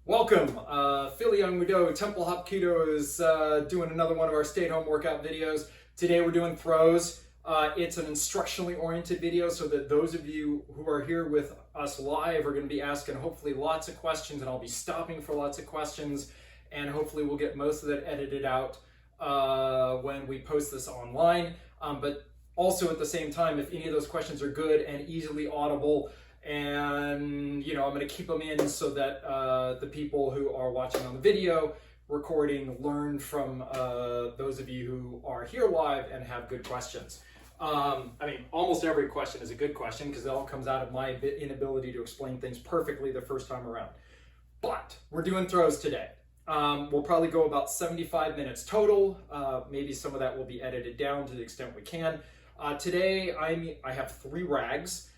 Welcome, Phil Yongmudo, Temple Hop Keto is doing another one of our stay-at-home workout videos. Today we're doing throws. It's an instructionally oriented video so that those of you who are here with us live are going to be asking hopefully lots of questions, and I'll be stopping for lots of questions, and hopefully we'll get most of that edited out when we post this online. But also at the same time, if any of those questions are good and easily audible, and I'm going to keep them in so that the people who are watching on the video recording learn from those of you who are here live and have good questions. Almost every question is a good question because it all comes out of my inability to explain things perfectly the first time around. But we're doing throws today. We'll probably go about 75 minutes total. Maybe some of that will be edited down to the extent we can. Today I have 3 rags.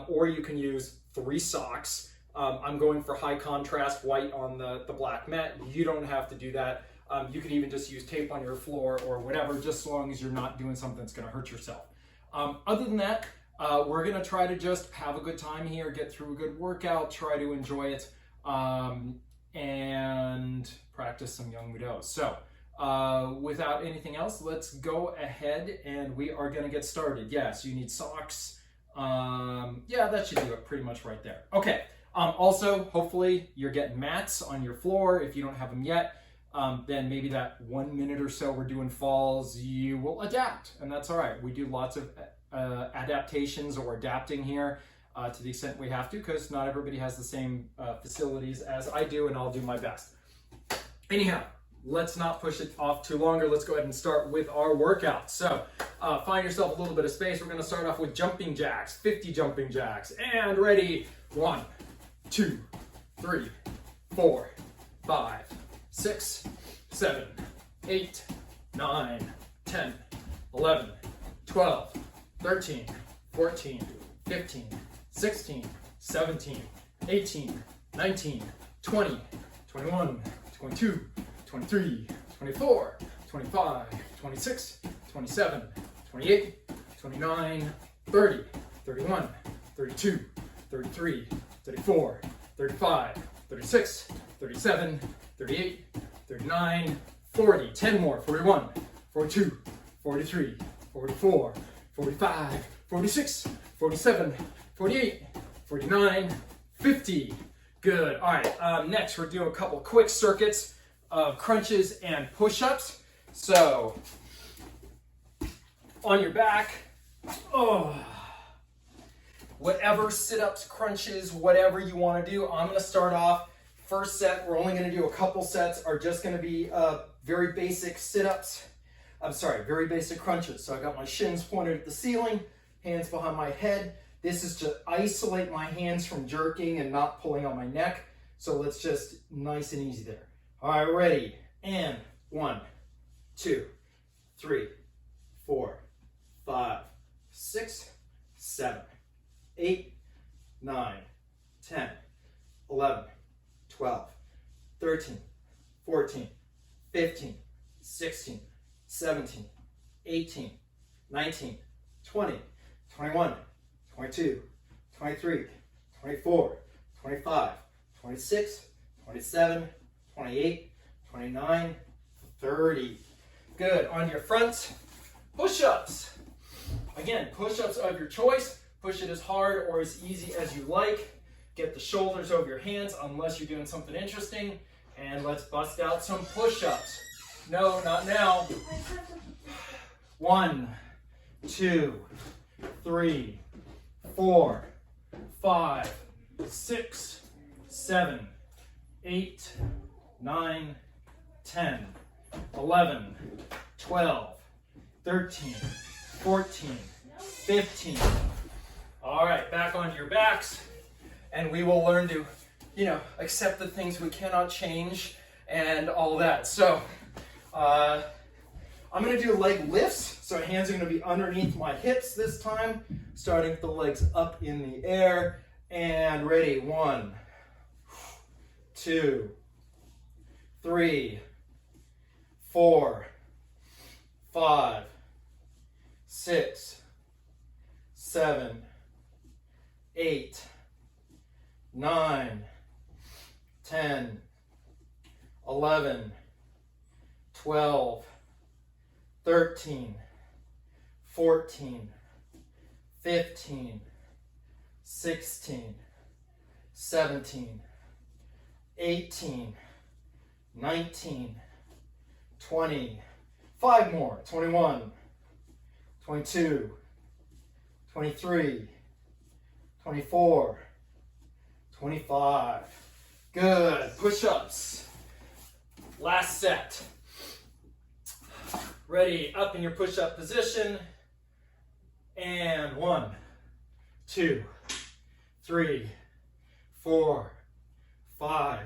Or you can use 3 socks. I'm going for high contrast white on the black mat. You don't have to do that. You can even just use tape on your floor or whatever, just as long as you're not doing something that's going to hurt yourself. Other than that, we're going to try to just have a good time here, get through a good workout, try to enjoy it, and practice some Yongmudo. So without anything else, let's go ahead and we are going to get started. Yes, you need socks. Yeah, that should do it pretty much right there. Okay. Also, hopefully you're getting mats on your floor. If you don't have them yet, then maybe that 1 minute or so we're doing falls, you will adapt, and that's all right. We do lots of adaptations or adapting here to the extent we have to, because not everybody has the same facilities as I do, and I'll do my best. Anyhow, let's not push it off too longer. Let's go ahead and start with our workout. So find yourself a little bit of space. We're going to start off with jumping jacks, 50 jumping jacks. And ready, 1, 2, 3, 4, 5, 6, 7, 8, 9, 10, 11, 12, 13, 14, 15, 16, 17, 18, 19, 20, 21, 22, 23, 24, 25, 26, 27, 28, 29, 30, 31, 32, 33, 34, 35, 36, 37, 38, 39, 40. 10 more. 41, 42, 43, 44, 45, 46, 47, 48, 49, 50. Good. All right. Next, we're doing a couple quick circuits of crunches and push-ups. So on your back, whatever sit-ups, crunches, whatever you want to do. I'm going to start off. First set, we're only going to do a couple sets, are just going to be very basic sit-ups. Very basic crunches. So I got my shins pointed at the ceiling, hands behind my head. This is to isolate my hands from jerking and not pulling on my neck. So let's just nice and easy there. All right, ready, and 1, 2, 3, 4, 5, 6, 7, 8, 9, 10, 11, 12, 13, 14, 15, 16, 17, 18, 19, 20, 21, 22, 23, 24, 25, 26, 27, 28, 29, 30. Good. On your front, push-ups. Again, push-ups of your choice. Push it as hard or as easy as you like. Get the shoulders over your hands unless you're doing something interesting. And let's bust out some push-ups. No, not now. 1, 2, 3, 4, 5, 6, 7, 8, 9, 10, 11, 12, 13, 14, 15. All right, back onto your backs, and we will learn to, accept the things we cannot change and all that. So I'm going to do leg lifts. So hands are going to be underneath my hips this time, starting with the legs up in the air. And ready, 1, 2, 3, 4, 5, 6, 7, 8, 9, 10, 11, 12, 13, 14, 15, 16, 17, 18, 19, 20, 5 more, 21, 22, 23, 24, 25. Good. Push-ups. Last set. Ready, up in your push-up position. And 1, 2, 3, 4, 5,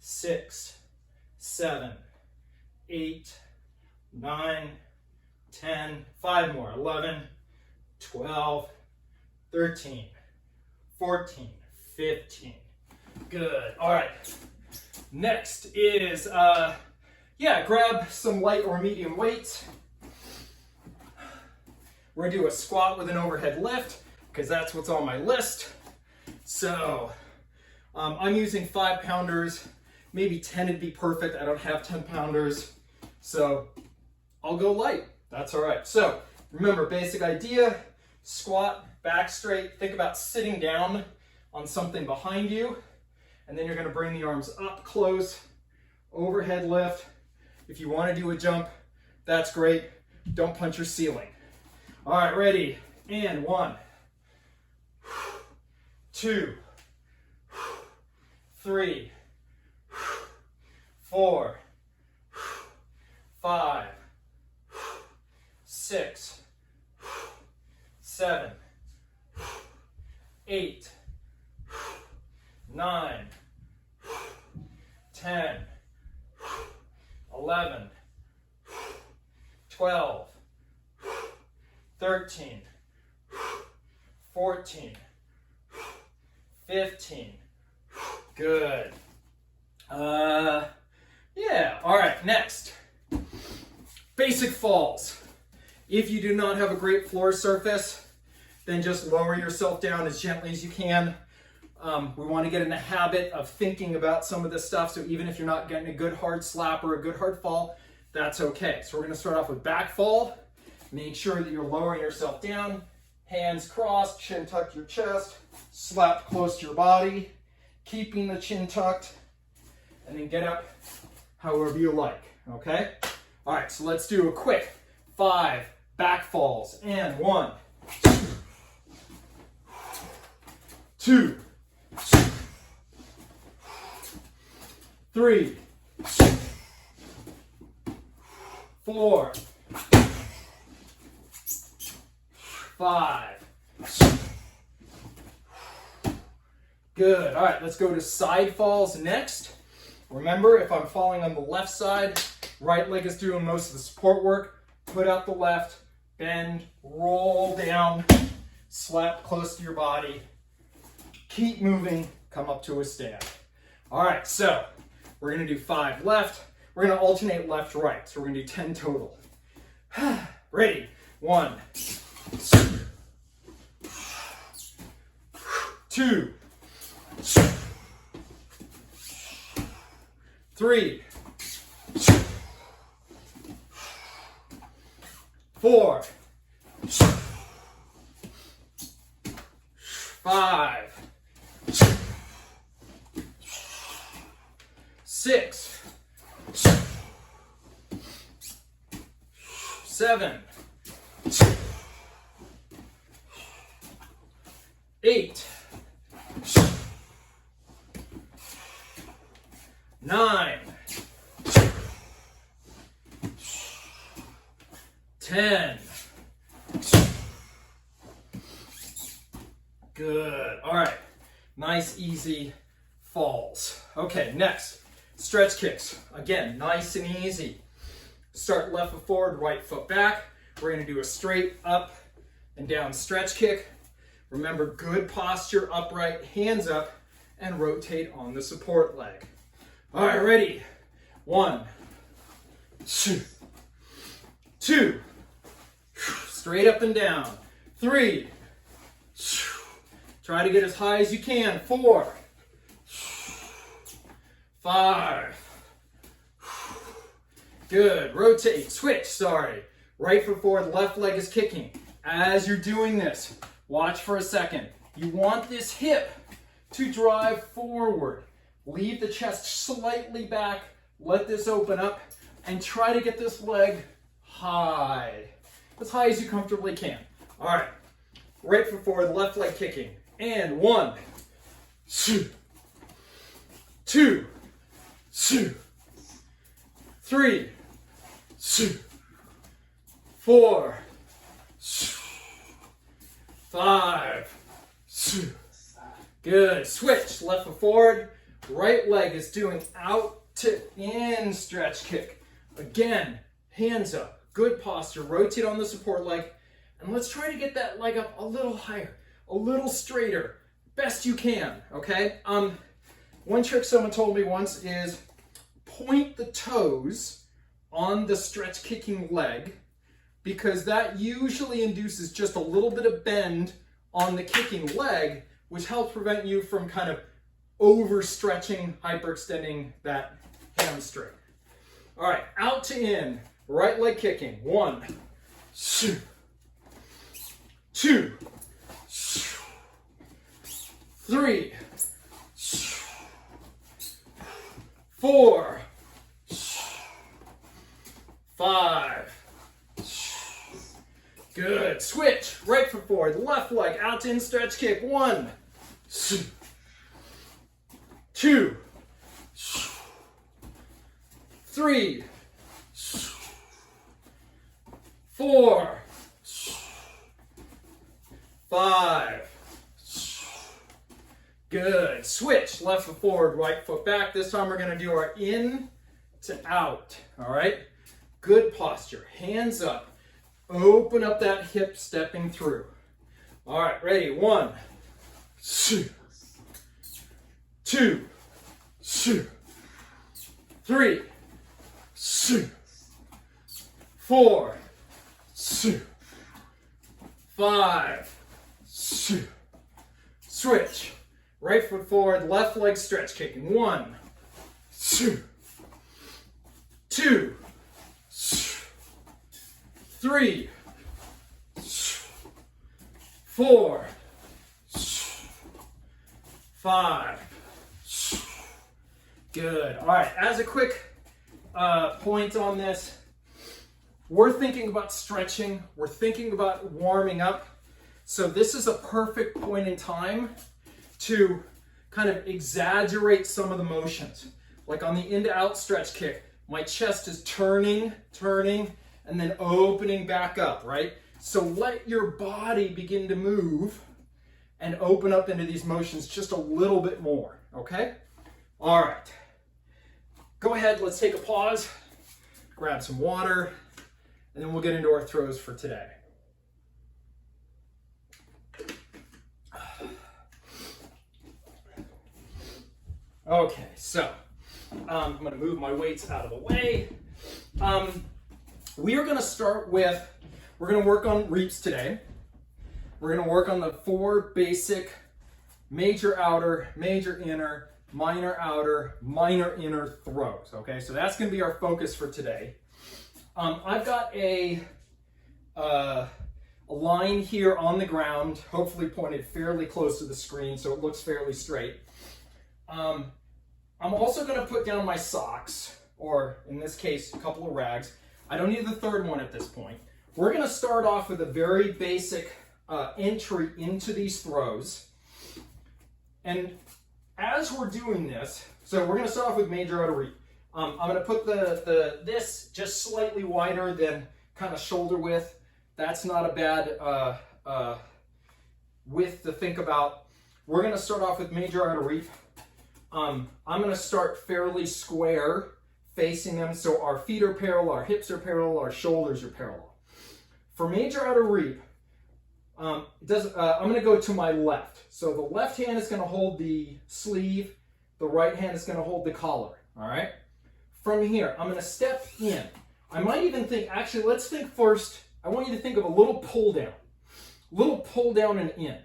6, 7, 8, 9, 10, 5 more, 11, 12, 13, 14, 15. Good. All right. Next is, grab some light or medium weights. We're gonna do a squat with an overhead lift because that's what's on my list. So I'm using 5-pounders, maybe 10 would be perfect. I don't have 10-pounders, so I'll go light. That's all right. So remember, basic idea, squat, back straight. Think about sitting down on something behind you, and then you're gonna bring the arms up close, overhead lift. If you wanna do a jump, that's great. Don't punch your ceiling. All right, ready, and 1, 2, 3, 4, 5, 6, 7, 8, 9, 10, 11, 12, 13, 14, 15. Good. All right, next. Basic falls. If you do not have a great floor surface, then just lower yourself down as gently as you can. We want to get in the habit of thinking about some of this stuff, so even if you're not getting a good hard slap or a good hard fall, that's okay. So we're going to start off with back fall. Make sure that you're lowering yourself down, hands crossed, chin tucked your chest, slap close to your body, keeping the chin tucked, and then get up however you like, okay? All right, so let's do a quick 5 back falls. And 1, 2, 3, 4, 5. Good. All right, let's go to side falls next. Remember, if I'm falling on the left side, right leg is doing most of the support work. Put out the left, bend, roll down, slap close to your body. Keep moving, come up to a stand. All right, so we're gonna do 5 left. We're gonna alternate left, right. So we're gonna do 10 total. Ready? 1, 2, 3, 4, 5, 6, 7, 8, 9, 10. Good. All right. Nice, easy falls. Okay, next, stretch kicks. Again, nice and easy. Start left foot forward, right foot back. We're going to do a straight up and down stretch kick. Remember, good posture, upright, hands up, and rotate on the support leg. All right, ready? 1, 2, straight up and down. 3, try to get as high as you can. 4, 5. Good. Rotate. Switch. Sorry. Right foot forward, left leg is kicking. As you're doing this, watch for a second. You want this hip to drive forward. Leave the chest slightly back. Let this open up and try to get this leg high. As high as you comfortably can. All right. Right foot forward, left leg kicking. And 1, 2, 2, 3, 4, 5. Good. Switch. Left foot forward. Right leg is doing out to in stretch kick. Again, hands up. Good posture. Rotate on the support leg. And let's try to get that leg up a little higher, a little straighter. Best you can, okay? One trick someone told me once is point the toes on the stretch kicking leg, because that usually induces just a little bit of bend on the kicking leg, which helps prevent you from kind of overstretching, hyperextending that hamstring. All right, out to in, right leg kicking. 1, 2, 2, 3, 4, 5. Good. Switch. Right foot forward. Left leg out to in stretch kick. 1, 2, 3, 4, 5. Good. Switch. Left foot forward, right foot back. This time we're going to do our in to out. All right? Good posture. Hands up. Open up that hip stepping through. All right. Ready? 1, 2, 2, 3, 4, 5. Switch. Right foot forward, left leg stretch kicking. 1, 2, 3, 4, 5. Good. All right, as a quick point on this, we're thinking about stretching, we're thinking about warming up. So this is a perfect point in time to kind of exaggerate some of the motions. Like on the in to out stretch kick, my chest is turning, and then opening back up, right? So let your body begin to move and open up into these motions just a little bit more, okay? All right. Go ahead, let's take a pause, grab some water, and then we'll get into our throws for today. Okay, so I'm going to move my weights out of the way. We are going to start with, we're going to work on reaps today. We're going to work on the 4 basic major outer, major inner, minor outer, minor inner throws. Okay, so that's going to be our focus for today. I've got a line here on the ground, hopefully pointed fairly close to the screen so it looks fairly straight. I'm also going to put down my socks, or in this case, a couple of rags. I don't need the third one at this point. We're going to start off with a very basic entry into these throws. And as we're doing this, so we're going to start off with major outer reap. I'm going to put this just slightly wider than kind of shoulder width. That's not a bad width to think about. We're going to start off with major outer reap. I'm going to start fairly square, facing them, so our feet are parallel, our hips are parallel, our shoulders are parallel. For major outer reap, I'm going to go to my left. So the left hand is going to hold the sleeve, the right hand is going to hold the collar, all right? From here, I'm going to step in. I might even think, actually, let's think first, I want you to think of a little pull down and in.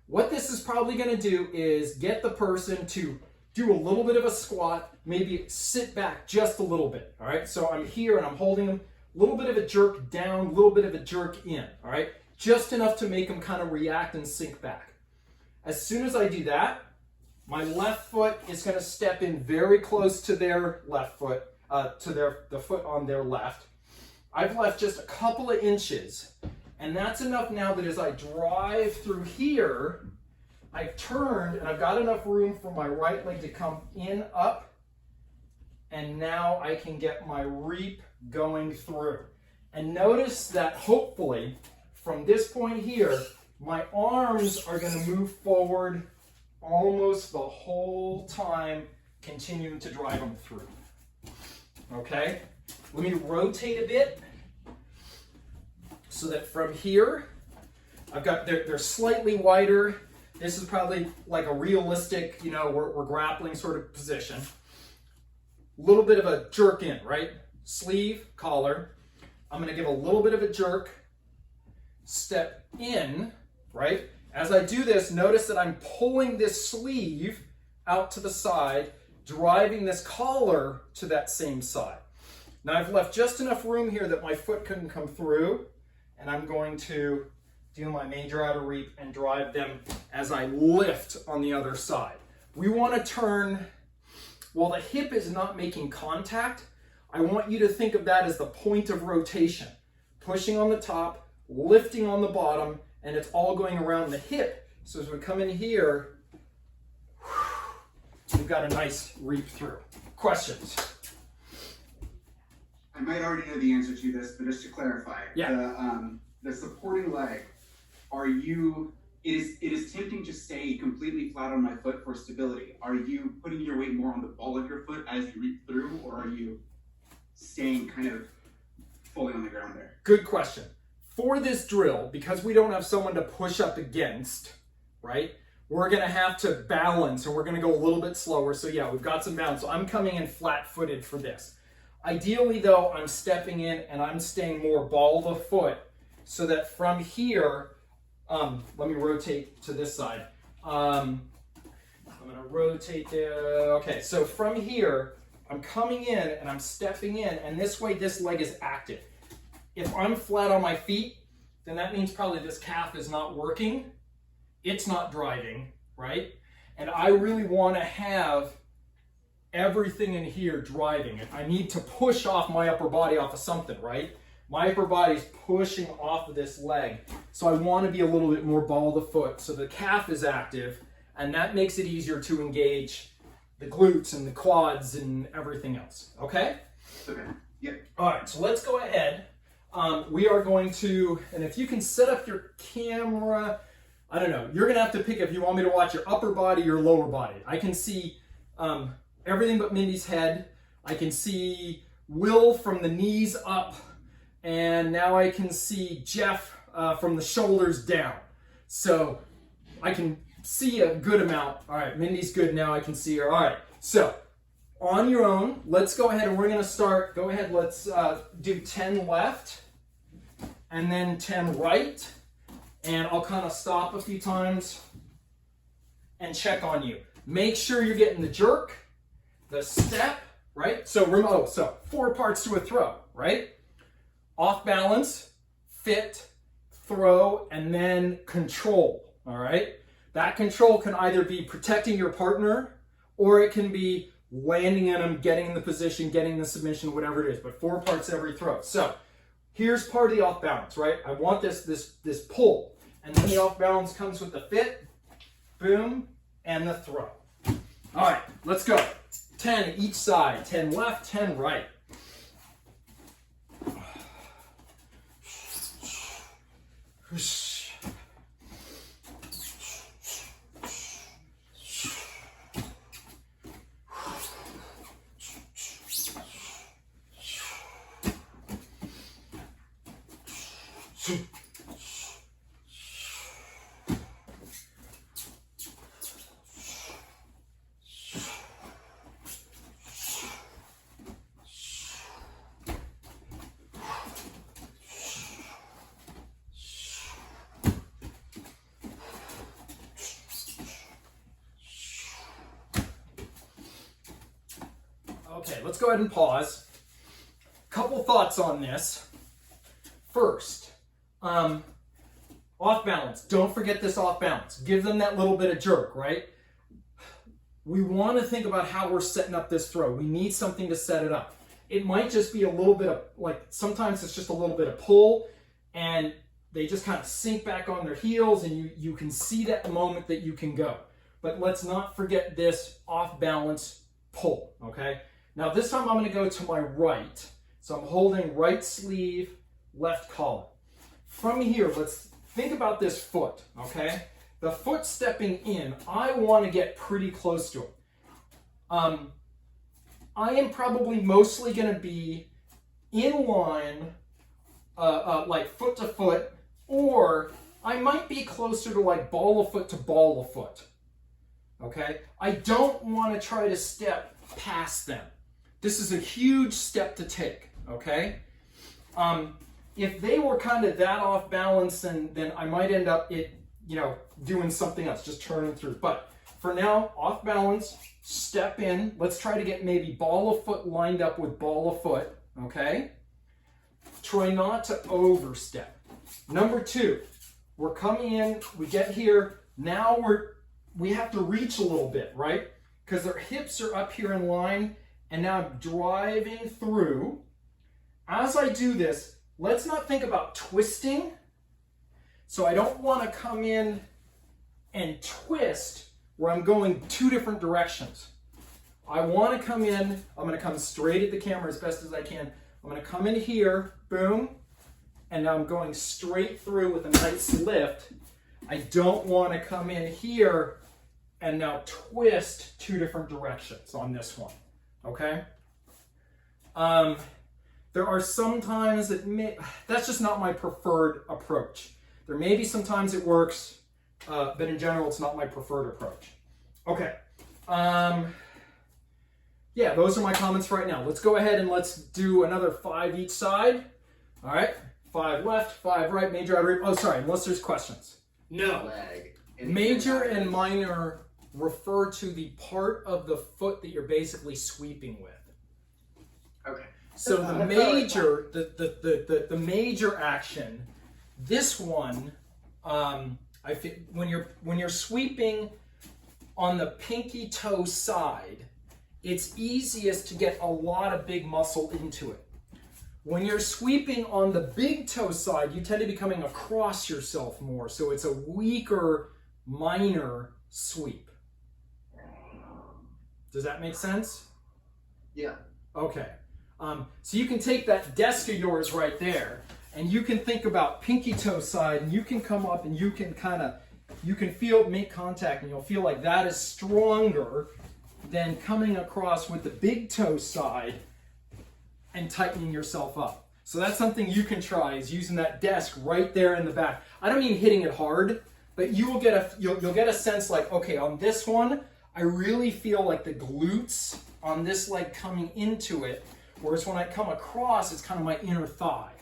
What this is probably going to do is get the person to do a little bit of a squat, maybe sit back just a little bit, all right? So I'm here and I'm holding them, a little bit of a jerk down, a little bit of a jerk in, all right? Just enough to make them kind of react and sink back. As soon as I do that, my left foot is going to step in very close to their left foot, the foot on their left. I've left just a couple of inches, and that's enough now that as I drive through here, I've turned and I've got enough room for my right leg to come in, up, and now I can get my reap going through. And notice that hopefully from this point here, my arms are going to move forward almost the whole time, continuing to drive them through. Okay? Let me rotate a bit so that from here, I've got, they're slightly wider. This is probably like a realistic, you know, we're grappling sort of position. A little bit of a jerk in, right? Sleeve, collar. I'm going to give a little bit of a jerk, step in, right? As I do this, notice that I'm pulling this sleeve out to the side, driving this collar to that same side. Now I've left just enough room here that my foot couldn't come through, and I'm going to do my major outer reap and drive them as I lift on the other side. We want to turn, while the hip is not making contact, I want you to think of that as the point of rotation. Pushing on the top, lifting on the bottom, and it's all going around the hip. So as we come in here, we've got a nice reap through. Questions? I might already know the answer to this, but just to clarify, yeah. The supporting leg, it is tempting to stay completely flat on my foot for stability. Are you putting your weight more on the ball of your foot as you reap through, or are you staying kind of fully on the ground there? Good question. For this drill, because we don't have someone to push up against, right? We're going to have to balance, and we're going to go a little bit slower. So yeah, we've got some balance. So I'm coming in flat-footed for this. Ideally, though, I'm stepping in and I'm staying more ball of the foot so that from here, let me rotate to this side. I'm going to rotate there. Okay, so from here, I'm coming in and I'm stepping in, and this way this leg is active. If I'm flat on my feet, then that means probably this calf is not working. It's not driving, right? And I really want to have everything in here driving. I need to push off my upper body off of something, right? My upper body's pushing off of this leg. So I want to be a little bit more ball of the foot so the calf is active, and that makes it easier to engage the glutes and the quads and everything else, okay? Okay, yep. All right, so let's go ahead. We are going to, and if you can set up your camera, I don't know, you're gonna have to pick if you want me to watch your upper body or lower body. I can see everything but Mindy's head. I can see Will from the knees up, and now I can see Jeff from the shoulders down. So I can see a good amount. All right, Mindy's good now, I can see her. All right, so on your own, let's go ahead and we're gonna start, go ahead, let's do 10 left and then 10 right. And I'll kind of stop a few times and check on you. Make sure you're getting the jerk, the step, right? So 4 parts to a throw, right? Off balance, fit, throw, and then control, all right? That control can either be protecting your partner, or it can be landing in them, getting in the position, getting the submission, whatever it is, but 4 parts every throw. So here's part of the off balance, right? I want this pull, and then the off balance comes with the fit, boom, and the throw. All right, let's go. 10 each side, 10 left, 10 right. Okay, let's go ahead and pause. Couple thoughts on this. First, off balance. Don't forget this off balance. Give them that little bit of jerk, right? We want to think about how we're setting up this throw. We need something to set it up. It might just be a little bit of, like, sometimes it's just a little bit of pull, and they just kind of sink back on their heels, and you can see that the moment that you can go. But let's not forget this off balance pull, okay? Now this time I'm going to go to my right. So I'm holding right sleeve, left collar. From here, let's think about this foot, okay? The foot stepping in, I want to get pretty close to it. I am probably mostly going to be in line, like foot to foot, or I might be closer to like ball of foot to ball of foot. Okay? I don't want to try to step past them. This is a huge step to take. Okay? If they were kind of that off balance, then I might end up doing something else, just turning through. But for now, off balance, step in. Let's try to get maybe ball of foot lined up with ball of foot. Okay? Try not to overstep. Number 2, we're coming in, we get here, now we have to reach a little bit, right? Because their hips are up here in line, and now I'm driving through. As I do this, let's not think about twisting. So I don't want to come in and twist where I'm going 2 different directions. I want to come in, I'm going to come straight at the camera as best as I can. I'm going to come in here, boom, and now I'm going straight through with a nice lift. I don't want to come in here and now twist 2 different directions on this one, okay? There are some times that's just not my preferred approach. There may be some times it works, but in general, it's not my preferred approach. Okay. Yeah, those are my comments right now. Let's go ahead and let's do another 5 each side. All right. 5 left, 5 right, major, outer. Oh, sorry, unless there's questions. No. Leg. Major and minor refer to the part of the foot that you're basically sweeping with. Okay. So the major, the major action, this one, I think when you're sweeping on the pinky toe side, it's easiest to get a lot of big muscle into it. When you're sweeping on the big toe side, you tend to be coming across yourself more, so it's a weaker, minor sweep. Does that make sense? Yeah. Okay. So you can take that desk of yours right there, and you can think about pinky toe side, and you can come up and you can make contact, and you'll feel like that is stronger than coming across with the big toe side and tightening yourself up. So that's something you can try, is using that desk right there in the back. I don't mean hitting it hard, but you'll get a sense like, okay, on this one, I really feel like the glutes on this leg coming into it, whereas when I come across, it's kind of my inner thigh.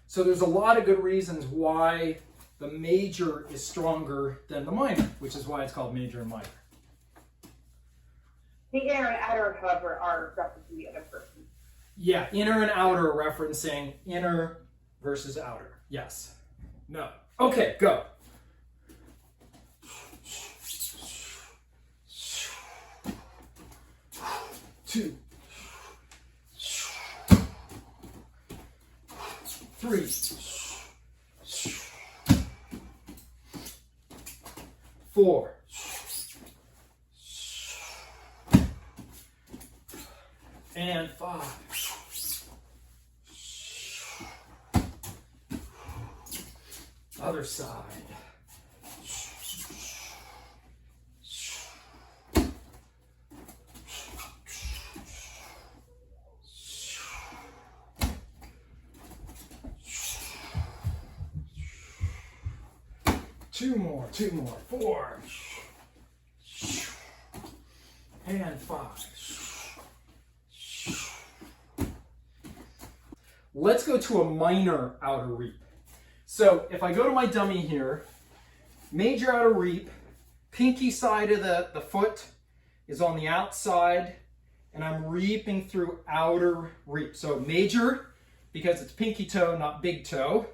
So there's a lot of good reasons why the major is stronger than the minor, which is why it's called major and minor. The inner and outer, however, are referencing the other person. Yeah, inner and outer are referencing inner versus outer. Yes. No. Okay, go. Two. 3. 4. 5. Other side. Two more. 4. And 5. Let's go to a minor outer reap. So if I go to my dummy here, major outer reap, pinky side of the foot is on the outside, and I'm reaping through outer reap. So major, because it's pinky toe, not big toe,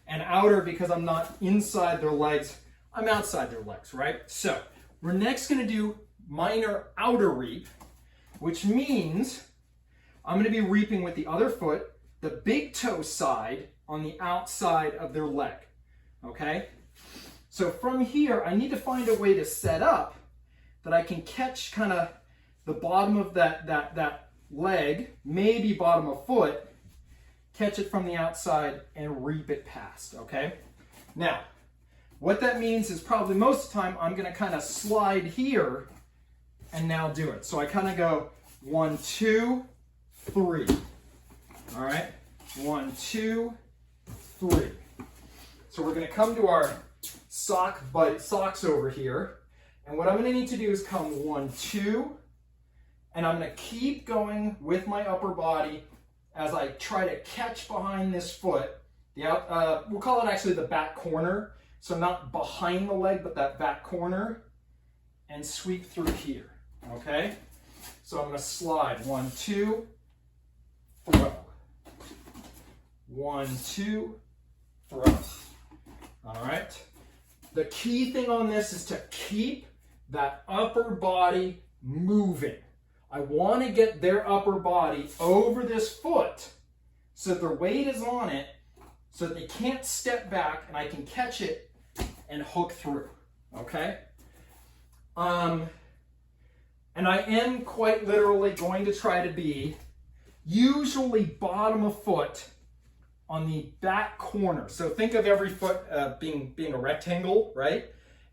and outer because I'm not inside their legs, I'm outside their legs, right? So we're next gonna do minor outer reap, which means I'm gonna be reaping with the other foot, the big toe side on the outside of their leg, okay? So from here, I need to find a way to set up that I can catch kind of the bottom of that leg, maybe bottom of foot, catch it from the outside and reap it past, okay? Now, what that means is probably most of the time I'm gonna kind of slide here and now do it. So I kind of go 1, 2, 3. All right, 1, 2, 3. So we're gonna come to our socks over here. And what I'm gonna need to do is come 1, 2, and I'm gonna keep going with my upper body as I try to catch behind this foot. We'll call it actually the back corner. So not behind the leg, but that back corner, and sweep through here, okay? So I'm gonna slide 1, 2, throw. 1, 2, throw. All right. The key thing on this is to keep that upper body moving. I want to get their upper body over this foot so that their weight is on it so that they can't step back and I can catch it and hook through, okay? And I am quite literally going to try to be usually bottom of foot on the back corner. So think of every foot being a rectangle, right?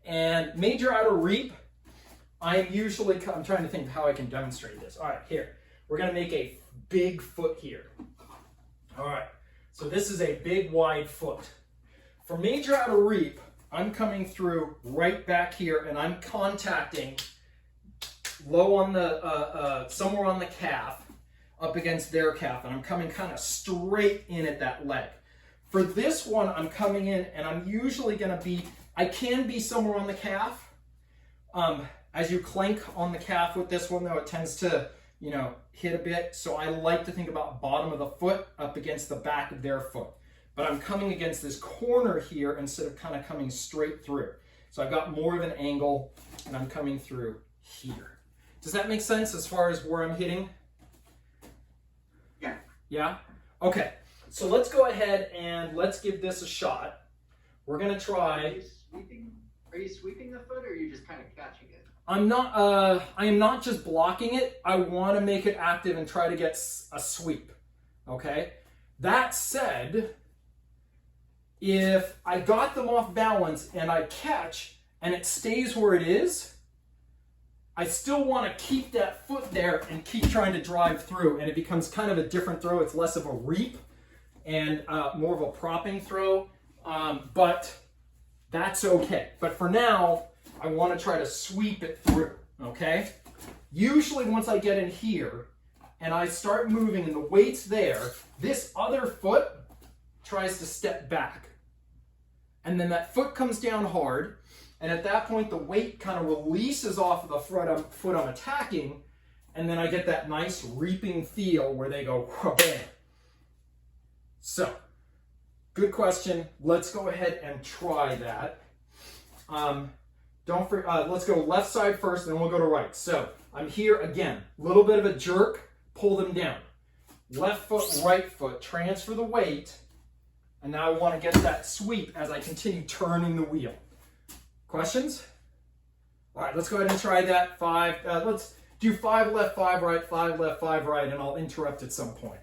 And major outer reap, I'm trying to think of how I can demonstrate this. All right, here. We're gonna make a big foot here. All right, so this is a big wide foot. For major outer reap, I'm coming through right back here and I'm contacting low on the, somewhere on the calf, up against their calf, and I'm coming kind of straight in at that leg. For this one, I'm coming in and I'm usually gonna be, I can be somewhere on the calf. As you clank on the calf with this one though, it tends to, hit a bit. So I like to think about bottom of the foot up against the back of their foot. But I'm coming against this corner here instead of kind of coming straight through. So I've got more of an angle and I'm coming through here. Does that make sense as far as where I'm hitting? Yeah. Yeah? Okay. So let's go ahead and let's give this a shot. We're gonna try. Are you sweeping the foot or are you just kind of catching it? I am not just blocking it. I want to make it active and try to get a sweep. Okay? That said, if I got them off balance and I catch and it stays where it is, I still want to keep that foot there and keep trying to drive through, and it becomes kind of a different throw. It's less of a reap and more of a propping throw, but that's okay. But for now, I want to try to sweep it through, okay? Usually once I get in here and I start moving and the weight's there, this other foot tries to step back. And then that foot comes down hard, and at that point the weight kind of releases off of the foot I'm attacking, and then I get that nice reaping feel where they go, bam. So, good question. Let's go ahead and try that. Let's go left side first, then we'll go to right. So I'm here again, little bit of a jerk, pull them down. Left foot, right foot, transfer the weight, and now I want to get that sweep as I continue turning the wheel. Questions? All right, let's go ahead and try that. 5, let's do 5 left, 5 right, 5 left, 5 right, and I'll interrupt at some point.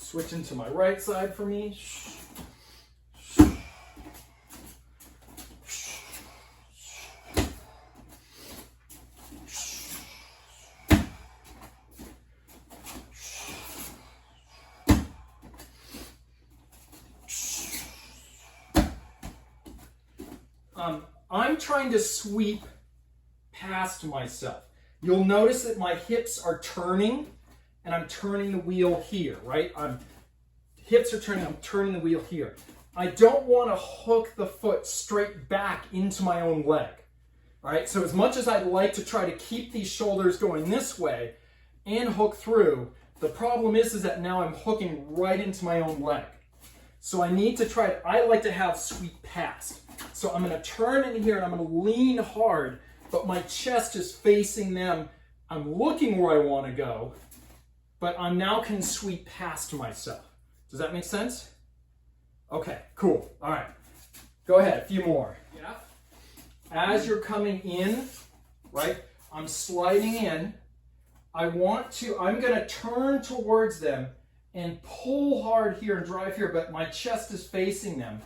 Switching to my right side for me. I'm trying to sweep past myself. You'll notice that my hips are turning, and I'm turning the wheel here, right? Hips are turning, I'm turning the wheel here. I don't want to hook the foot straight back into my own leg. All right, so as much as I'd like to try to keep these shoulders going this way and hook through, the problem is that now I'm hooking right into my own leg. So I need to try, I like to have sweep past. So I'm going to turn in here and I'm going to lean hard, but my chest is facing them. I'm looking where I want to go, but I now can sweep past myself. Does that make sense? Okay, cool. All right, go ahead, a few more. Yeah. As you're coming in, right, I'm sliding in. I'm going to turn towards them and pull hard here and drive here, but my chest is facing them.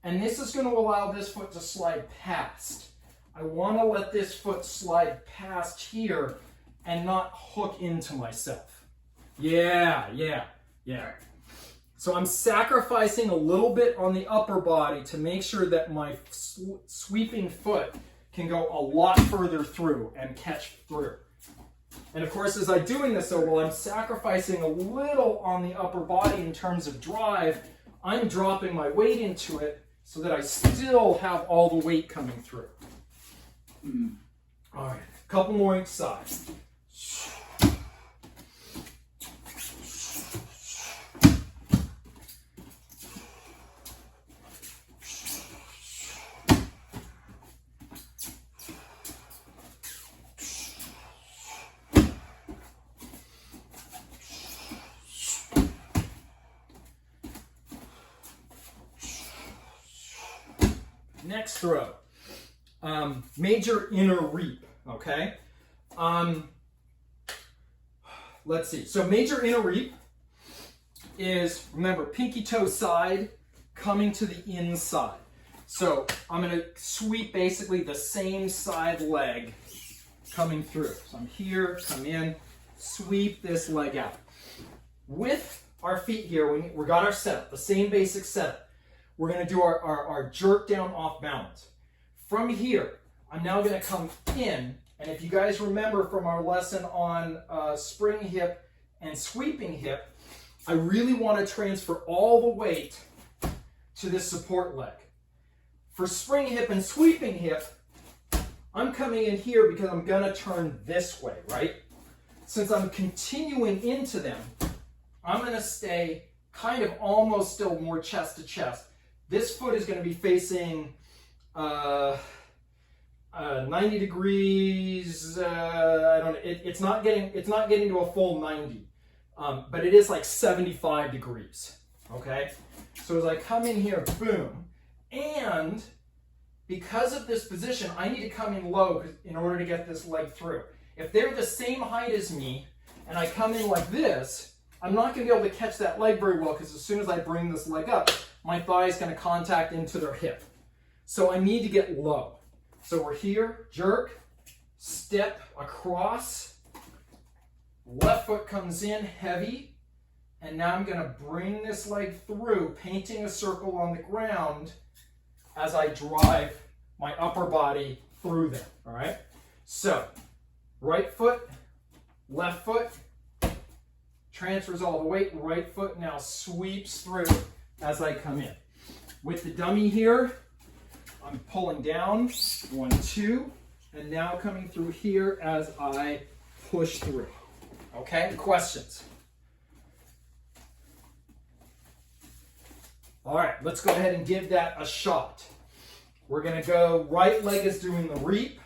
And this is going to allow this foot to slide past. I want to let this foot slide past here and not hook into myself. Yeah. So I'm sacrificing a little bit on the upper body to make sure that my sweeping foot can go a lot further through and catch through. And of course, as I'm doing this, while I'm sacrificing a little on the upper body in terms of drive, I'm dropping my weight into it so that I still have all the weight coming through. All right, a couple more each side. Next throw, major inner reap, okay? Let's see. So major inner reap is, remember, pinky toe side coming to the inside. So I'm going to sweep basically the same side leg coming through. So I'm here, come in, sweep this leg out. With our feet here, we got our setup, the same basic setup. We're going to do our jerk down off balance. From here, I'm now going to come in, and if you guys remember from our lesson on spring hip and sweeping hip, I really want to transfer all the weight to this support leg. For spring hip and sweeping hip, I'm coming in here because I'm going to turn this way, right? Since I'm continuing into them, I'm going to stay kind of almost still more chest to chest. This foot is going to be facing 90 degrees. I don't know. It's not getting to a full 90, but it is like 75 degrees. Okay. So as I come in here, boom, and because of this position, I need to come in low in order to get this leg through. If they're the same height as me, and I come in like this, I'm not going to be able to catch that leg very well because as soon as I bring this leg up, my thigh is going to contact into their hip. So I need to get low. So we're here, jerk, step across, left foot comes in heavy, and now I'm going to bring this leg through, painting a circle on the ground as I drive my upper body through them, all right? So right foot, left foot, transfers all the weight, right foot now sweeps through as I come in. With the dummy here, I'm pulling down, 1, 2, and now coming through here as I push through. Okay, questions? All right, let's go ahead and give that a shot. We're gonna go, right leg is doing the reap.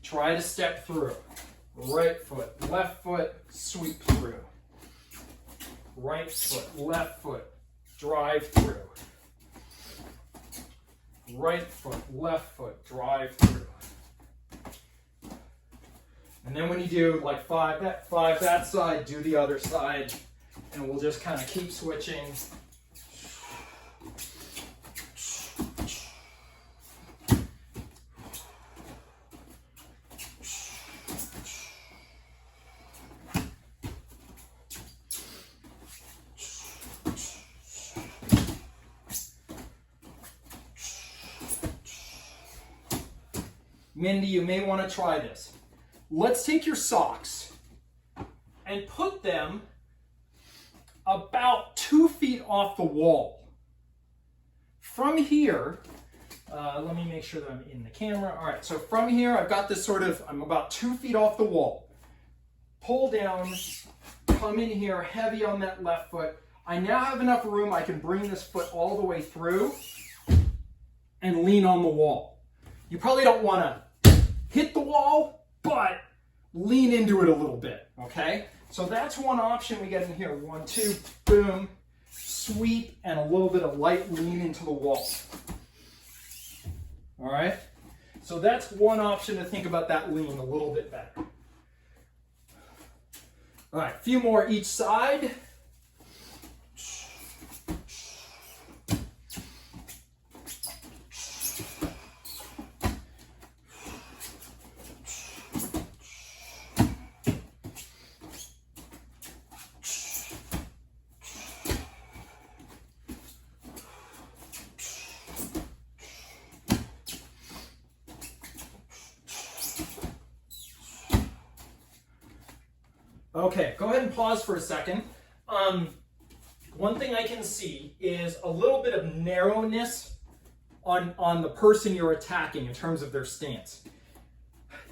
Try to step through. Right foot, left foot, sweep through. Right foot, left foot, drive through. Right foot, left foot, drive through. And then when you do like five that side, do the other side, and we'll just kind of keep switching. Mindy, you may want to try this. Let's take your socks and put them about 2 feet off the wall. From here, let me make sure that I'm in the camera. All right, so from here, I've got this I'm about 2 feet off the wall. Pull down, come in here, heavy on that left foot. I now have enough room, I can bring this foot all the way through and lean on the wall. You probably don't want to hit the wall, but lean into it a little bit, okay? So that's one option we get in here. 1, 2, boom, sweep, and a little bit of light lean into the wall. All right? So that's one option to think about that lean a little bit better. All right, a few more each side. Okay, go ahead and pause for a second. One thing I can see is a little bit of narrowness on the person you're attacking in terms of their stance.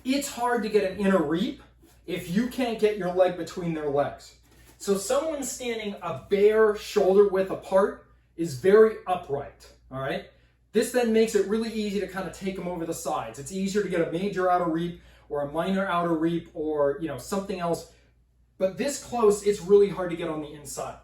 It's hard to get an inner reap if you can't get your leg between their legs. So someone standing a bare shoulder width apart is very upright, all right? This then makes it really easy to kind of take them over the sides. It's easier to get a major outer reap or a minor outer reap or something else. But this close, it's really hard to get on the inside.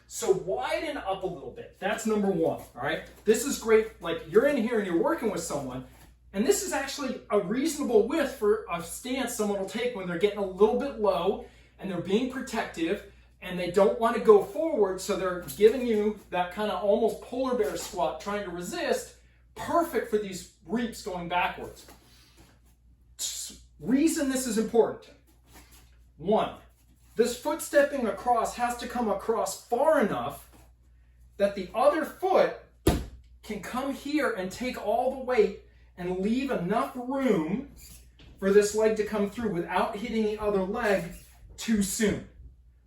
So widen up a little bit. That's number one, all right? This is great, like you're in here and you're working with someone, and this is actually a reasonable width for a stance someone will take when they're getting a little bit low and they're being protective and they don't want to go forward, so they're giving you that kind of almost polar bear squat, trying to resist. Perfect for these reaps going backwards. Reason this is important. One, this foot stepping across has to come across far enough that the other foot can come here and take all the weight and leave enough room for this leg to come through without hitting the other leg too soon,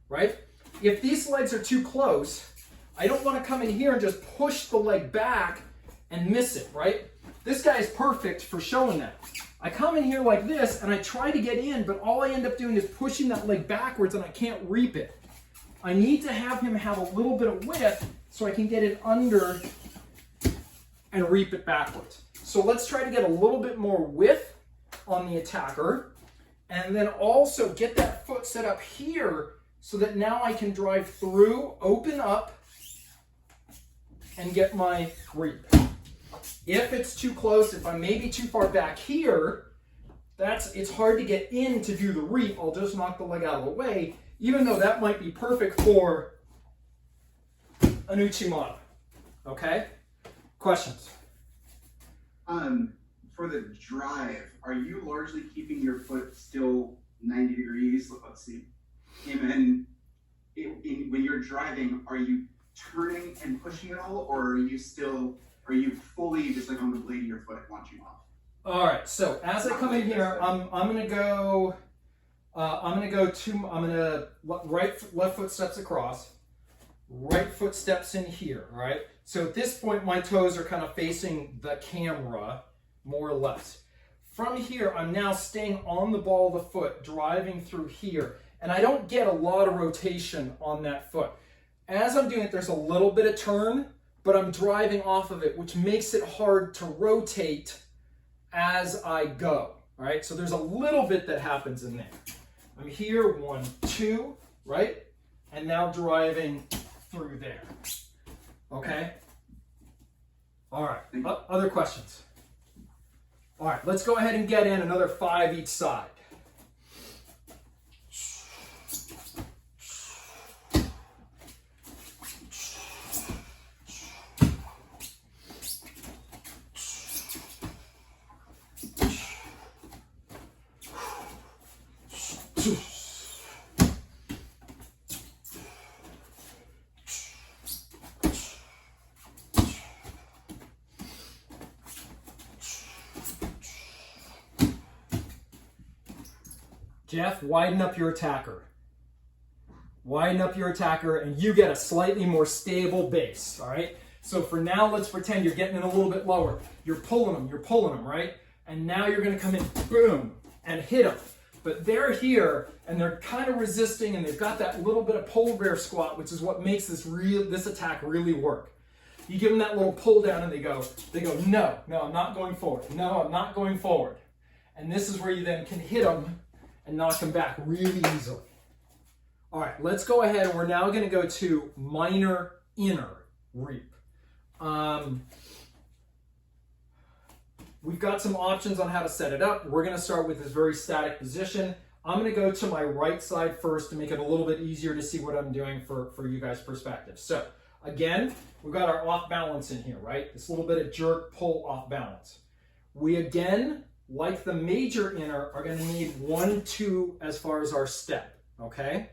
right? If these legs are too close, I don't want to come in here and just push the leg back and miss it, right? This guy is perfect for showing that. I come in here like this and I try to get in, but all I end up doing is pushing that leg backwards and I can't reap it. I need to have him have a little bit of width so I can get it under and reap it backwards. So let's try to get a little bit more width on the attacker and then also get that foot set up here so that now I can drive through, open up, and get my reap. If it's too close, if I'm maybe too far back here, it's hard to get in to do the reap. I'll just knock the leg out of the way, even though that might be perfect for an Uchimata. Okay? Questions? For the drive, are you largely keeping your foot still 90 degrees? Let's see. And then when you're driving, are you turning and pushing it all, or are you fully just like on the blade of your foot launching off? All right, so as I come in here, I'm gonna go left foot steps across, right foot steps in here, all right? So at this point, my toes are kind of facing the camera, more or less. From here, I'm now staying on the ball of the foot, driving through here, and I don't get a lot of rotation on that foot. As I'm doing it, there's a little bit of turn, but I'm driving off of it, which makes it hard to rotate as I go, all right? So there's a little bit that happens in there. I'm here, 1, 2, right? And now driving through there, okay? All right, other questions? All right, let's go ahead and get in another 5 each side. Jeff, widen up your attacker. Widen up your attacker and you get a slightly more stable base, all right? So for now, let's pretend you're getting it a little bit lower. You're pulling them, right? And now you're gonna come in, boom, and hit them. But they're here and they're kind of resisting and they've got that little bit of polar bear squat, which is what makes this attack really work. You give them that little pull down and they go, no, I'm not going forward. No, I'm not going forward. And this is where you then can hit them and knock them back really easily. All right, let's go ahead and we're now gonna go to minor inner reap. We've got some options on how to set it up. We're gonna start with this very static position. I'm gonna go to my right side first to make it a little bit easier to see what I'm doing for you guys' perspective. So again, we've got our off balance in here, right? This little bit of jerk, pull, off balance. We again, like the major inner, are gonna need 1, 2 as far as our step, okay?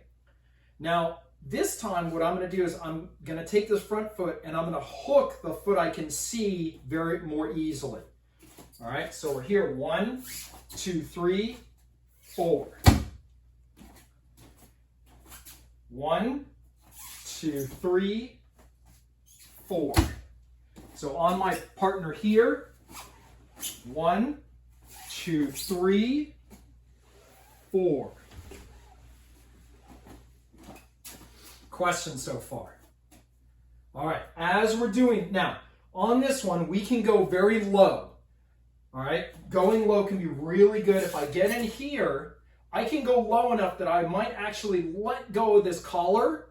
Now, this time what I'm gonna do is I'm gonna take this front foot and I'm gonna hook the foot I can see more easily. All right, so we're here, 1, 2, 3, 4. 1, 2, 3, 4. So on my partner here, 1, 2, 3, 4. Questions so far? All right, as we're doing, now, on this one, we can go very low. All right, going low can be really good. If I get in here, I can go low enough that I might actually let go of this collar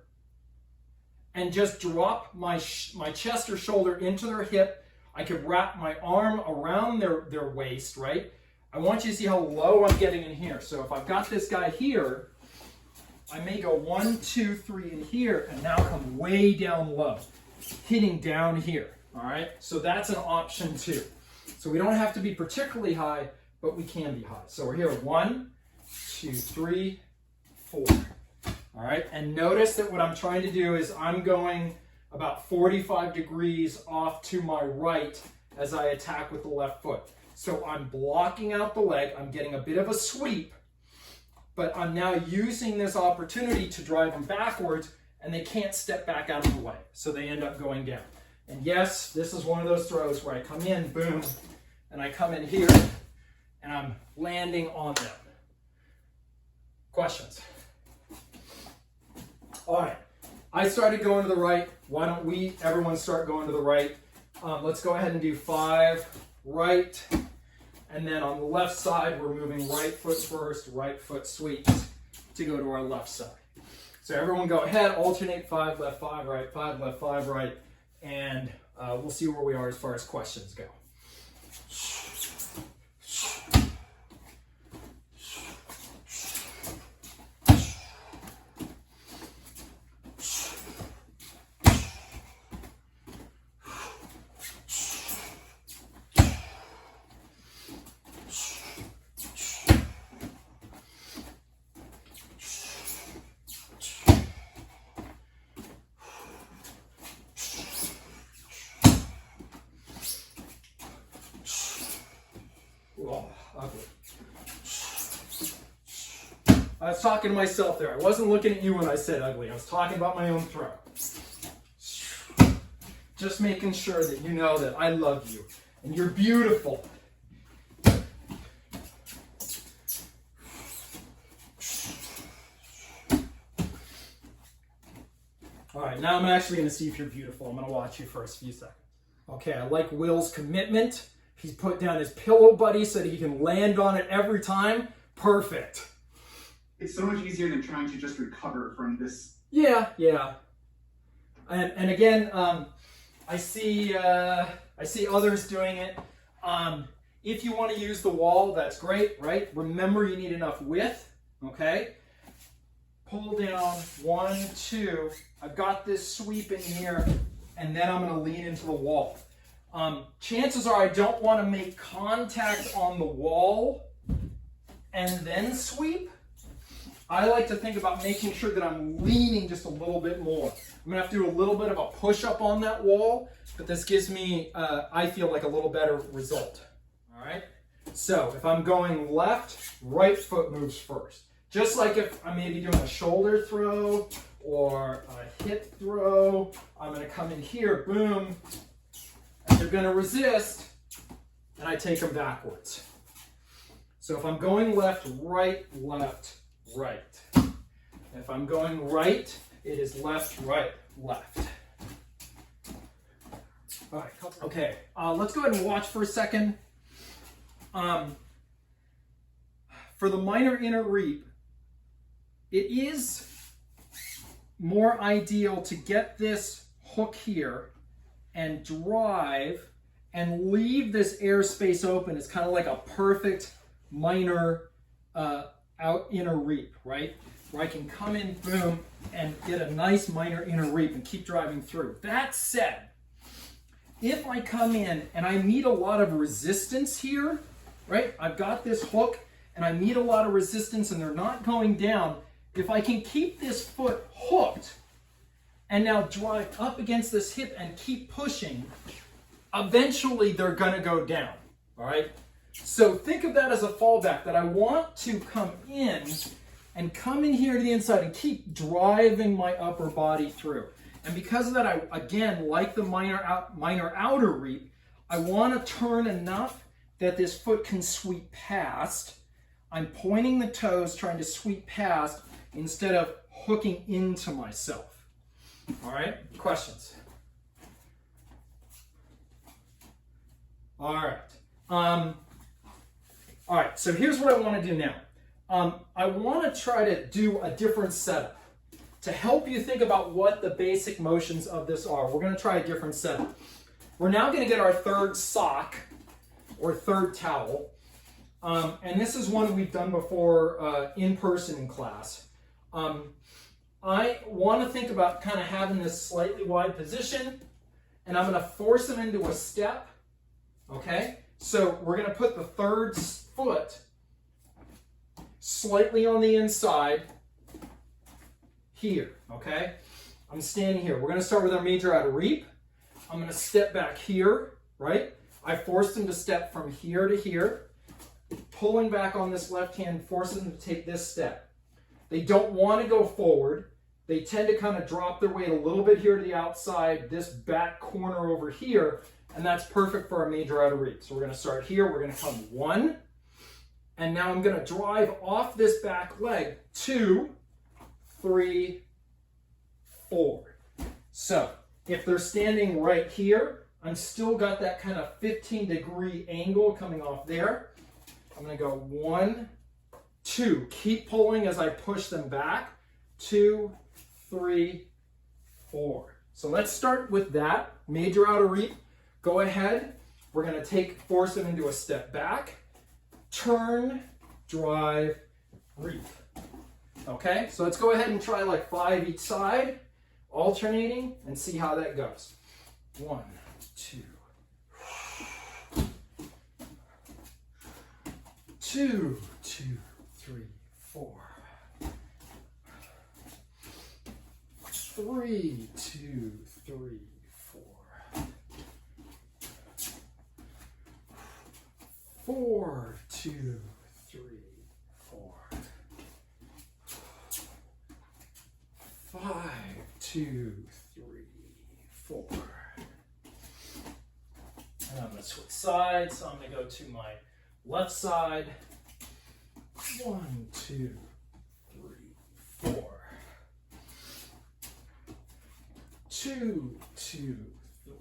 and just drop my chest or shoulder into their hip. I could wrap my arm around their waist, right? I want you to see how low I'm getting in here. So if I've got this guy here, I may go 1, 2, 3 in here and now come way down low, hitting down here, all right? So that's an option too. So we don't have to be particularly high, but we can be high. So we're here, 1, 2, 3, 4. All right, and notice that what I'm trying to do is I'm going about 45 degrees off to my right as I attack with the left foot. So I'm blocking out the leg, I'm getting a bit of a sweep, but I'm now using this opportunity to drive them backwards and they can't step back out of the way. So they end up going down. And yes, this is one of those throws where I come in, boom, and I come in here and I'm landing on them. Questions? All right, I started going to the right. Why don't everyone start going to the right? Let's go ahead and do 5 right. And then on the left side, we're moving right foot first, right foot sweeps to go to our left side. So everyone go ahead, alternate 5 left, 5 right, 5 left, 5 right, and we'll see where we are as far as questions go. I was talking to myself there. I wasn't looking at you when I said ugly. I was talking about my own throw. Just making sure that you know that I love you and you're beautiful. All right, now I'm actually going to see if you're beautiful. I'm going to watch you for a few seconds. Okay, I like Will's commitment. He's put down his pillow buddy so that he can land on it every time. Perfect. It's so much easier than trying to just recover from this. Yeah. And again, I see others doing it. If you want to use the wall, that's great, right? Remember, you need enough width, okay? Pull down, 1, 2. I've got this sweep in here, and then I'm going to lean into the wall. Chances are I don't want to make contact on the wall and then sweep. I like to think about making sure that I'm leaning just a little bit more. I'm gonna have to do a little bit of a push-up on that wall, but this gives me, I feel like, a little better result. All right? So if I'm going left, right foot moves first. Just like if I'm maybe doing a shoulder throw or a hip throw, I'm going to come in here, boom, and they're going to resist, and I take them backwards. So if I'm going left, right, left, right. If I'm going right, it is left, right, left. All right, okay, let's go ahead and watch for a second. For the minor inner reap, it is more ideal to get this hook here and drive and leave this airspace open. It's kind of like a perfect minor out inner reap, right? Where I can come in, boom, and get a nice minor inner reap and keep driving through. That said, if I come in and I meet a lot of resistance here, right? I've got this hook and I meet a lot of resistance and they're not going down. If I can keep this foot hooked and now drive up against this hip and keep pushing, eventually they're going to go down, all right? So think of that as a fallback, that I want to come in and come in here to the inside and keep driving my upper body through. And because of that, I, again, like the minor outer reap, I want to turn enough that this foot can sweep past. I'm pointing the toes, trying to sweep past instead of hooking into myself. All right, questions? All right. All right, so here's what I want to do now. I want to try to do a different setup. To help you think about what the basic motions of this are, we're going to try a different setup. We're now going to get our third sock or third towel. And this is one we've done before in person in class. I want to think about kind of having this slightly wide position, and I'm going to force them into a step. Okay? So we're going to put the third foot slightly on the inside here, okay? I'm standing here. We're going to start with our major outer reap. I'm going to step back here, right? I forced them to step from here to here. Pulling back on this left hand forces them to take this step. They don't want to go forward. They tend to kind of drop their weight a little bit here to the outside, this back corner over here, and that's perfect for our major outer reap. So we're going to start here. We're going to come 1, and now I'm going to drive off this back leg 2, 3, 4. So if they're standing right here, I'm still got that kind of 15-degree angle coming off there. I'm going to go 1, 2. Keep pulling as I push them back. 2, 3, 4. So let's start with that. Major outer reap. Go ahead. We're going to force them into a step back. Turn, drive, reap. Okay, so let's go ahead and try like 5 each side, alternating, and see how that goes. 1, 2. 2, 2, 3, 4. 3, 2, 3, 4. 4, 2, 3, 4. 5, 2, 3, 4. And I'm going to switch sides, so I'm going to go to my left side. 1, 2, 3, 4. 2, 2, 3,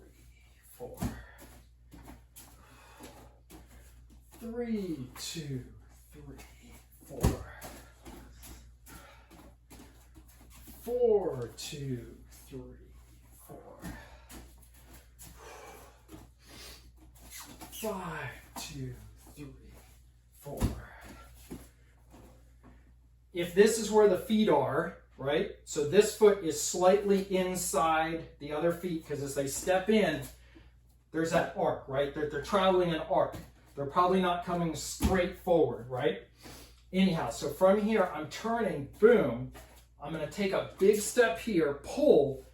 4. 3, 2, 3, 4. 4, 2, 3, 4. 5, 2, 3, 4. If this is where the feet are, right? So this foot is slightly inside the other feet because as they step in, there's that arc, right? They're traveling an arc. They're probably not coming straight forward, right? Anyhow, so from here, I'm turning, boom. I'm going to take a big step here, pull.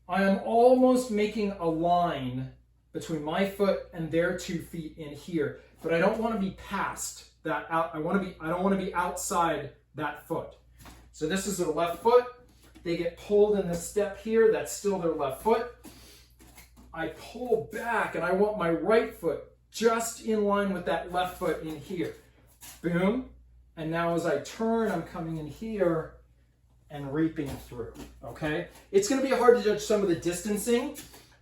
I am almost making a line between my foot and their 2 feet in here, but I don't want to be past that out. I don't want to be outside that foot. So this is their left foot. They get pulled in this step here. That's still their left foot. I pull back and I want my right foot just in line with that left foot in here. Boom. And now as I turn, I'm coming in here and reaping through, okay? It's gonna be hard to judge some of the distancing,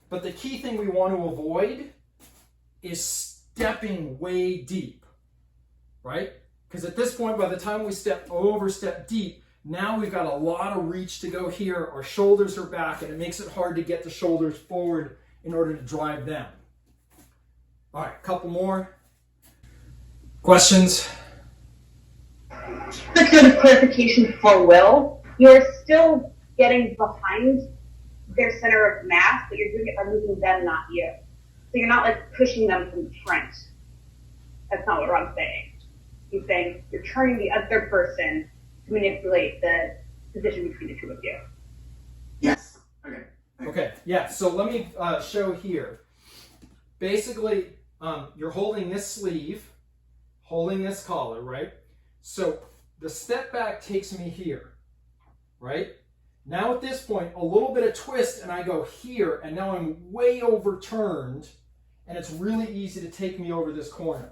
but the key thing we want to avoid is stepping way deep, right? Because at this point, by the time we step deep, now we've got a lot of reach to go here. Our shoulders are back, and it makes it hard to get the shoulders forward in order to drive them. All right, a couple more. Questions? Just a bit of clarification for Will. You're still getting behind their center of mass, but you're doing it by moving them, not you. So you're not like pushing them from the front. That's not what Ron's saying. He's saying you're turning the other person to manipulate the position between the two of you. Yes. Okay. Okay, yeah, so let me show here. Basically, you're holding this sleeve, holding this collar, right? So the step back takes me here, right? Now at this point, a little bit of twist and I go here, and now I'm way overturned, and it's really easy to take me over this corner.